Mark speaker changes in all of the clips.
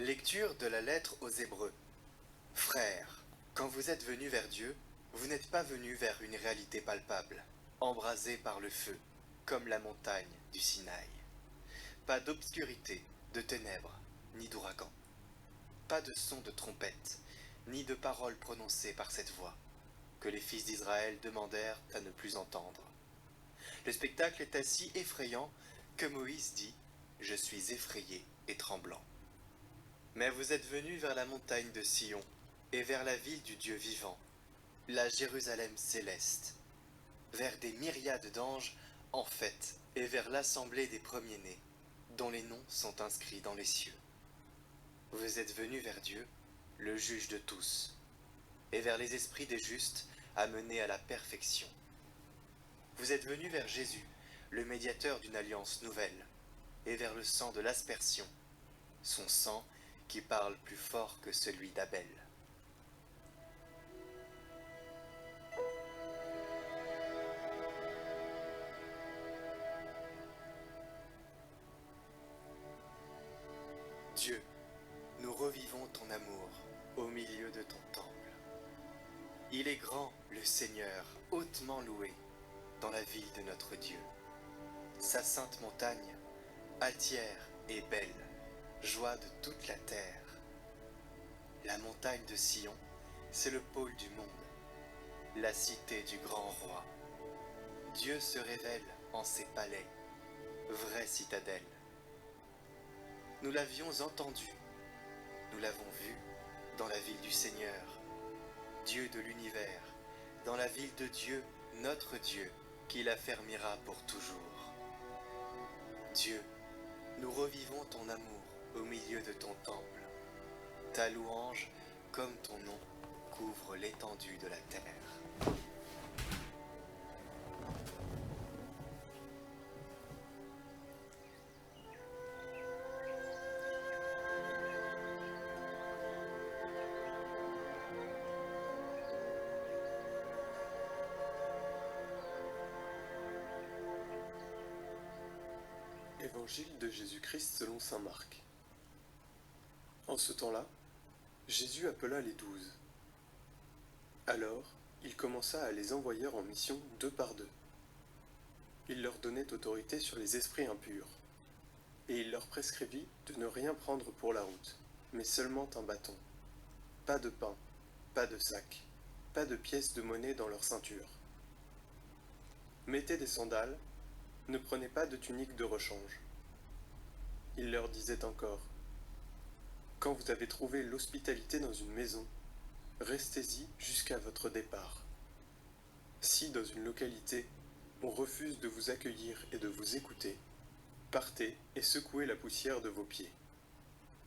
Speaker 1: Lecture de la lettre aux Hébreux. Frères, quand vous êtes venus vers Dieu, vous n'êtes pas venus vers une réalité palpable, embrasée par le feu, comme la montagne du Sinaï. Pas d'obscurité, de ténèbres, ni d'ouragan. Pas de son de trompette, ni de paroles prononcées par cette voix, que les fils d'Israël demandèrent à ne plus entendre. Le spectacle était si effrayant que Moïse dit « Je suis effrayé et tremblant ». Mais vous êtes venus vers la montagne de Sion et vers la ville du Dieu vivant, la Jérusalem céleste, vers des myriades d'anges en fête et vers l'assemblée des premiers-nés, dont les noms sont inscrits dans les cieux. Vous êtes venus vers Dieu, le juge de tous, et vers les esprits des justes amenés à la perfection. Vous êtes venus vers Jésus, le médiateur d'une alliance nouvelle, et vers le sang de l'aspersion, son sang qui parle plus fort que celui d'Abel. Dieu, nous revivons ton amour au milieu de ton temple. Il est grand, le Seigneur, hautement loué dans la ville de notre Dieu. Sa sainte montagne, altière et belle, joie de toute la terre. La montagne de Sion, c'est le pôle du monde, la cité du grand roi. Dieu se révèle en ses palais, vraie citadelle. Nous l'avions entendu, nous l'avons vu dans la ville du Seigneur, Dieu de l'univers, dans la ville de Dieu, notre Dieu, qui l'affermira pour toujours. Dieu, nous revivons ton amour au milieu de ton temple. Ta louange, comme ton nom, couvre l'étendue de la terre.
Speaker 2: Évangile de Jésus-Christ selon saint Marc. En ce temps-là, Jésus appela les 12. Alors, il commença à les envoyer en mission 2 par 2. Il leur donnait autorité sur les esprits impurs, et il leur prescrivit de ne rien prendre pour la route, mais seulement un bâton. Pas de pain, pas de sac, pas de pièces de monnaie dans leur ceinture. Mettez des sandales, ne prenez pas de tunique de rechange. Il leur disait encore, « Quand vous avez trouvé l'hospitalité dans une maison, restez-y jusqu'à votre départ. Si dans une localité, on refuse de vous accueillir et de vous écouter, partez et secouez la poussière de vos pieds.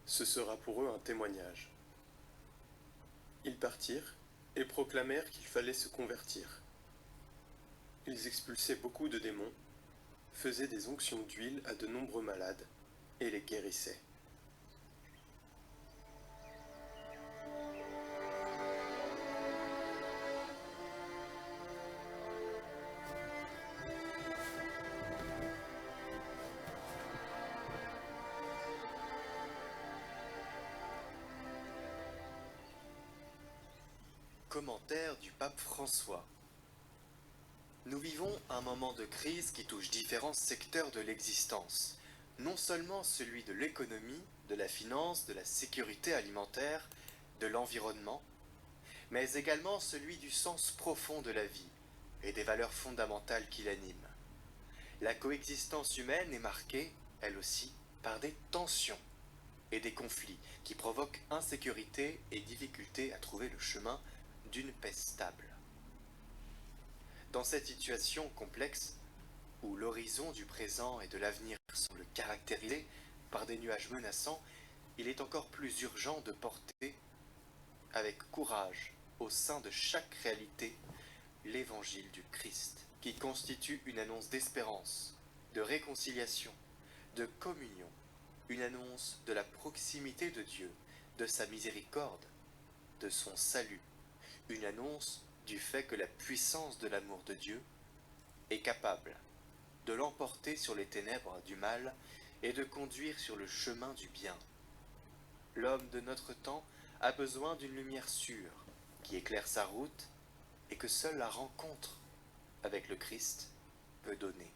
Speaker 2: Ce sera pour eux un témoignage. » Ils partirent et proclamèrent qu'il fallait se convertir. Ils expulsaient beaucoup de démons, faisaient des onctions d'huile à de nombreux malades et les guérissaient.
Speaker 1: Commentaire du pape François. Nous vivons un moment de crise qui touche différents secteurs de l'existence, non seulement celui de l'économie, de la finance, de la sécurité alimentaire, de l'environnement, mais également celui du sens profond de la vie et des valeurs fondamentales qui l'animent. La coexistence humaine est marquée, elle aussi, par des tensions et des conflits qui provoquent insécurité et difficulté à trouver le chemin d'une paix stable. Dans cette situation complexe, où l'horizon du présent et de l'avenir semble caractérisé par des nuages menaçants, il est encore plus urgent de porter avec courage au sein de chaque réalité l'évangile du Christ, qui constitue une annonce d'espérance, de réconciliation, de communion, une annonce de la proximité de Dieu, de sa miséricorde, de son salut, une annonce du fait que la puissance de l'amour de Dieu est capable de l'emporter sur les ténèbres du mal et de conduire sur le chemin du bien. L'homme de notre temps a besoin d'une lumière sûre, qui éclaire sa route et que seule la rencontre avec le Christ peut donner.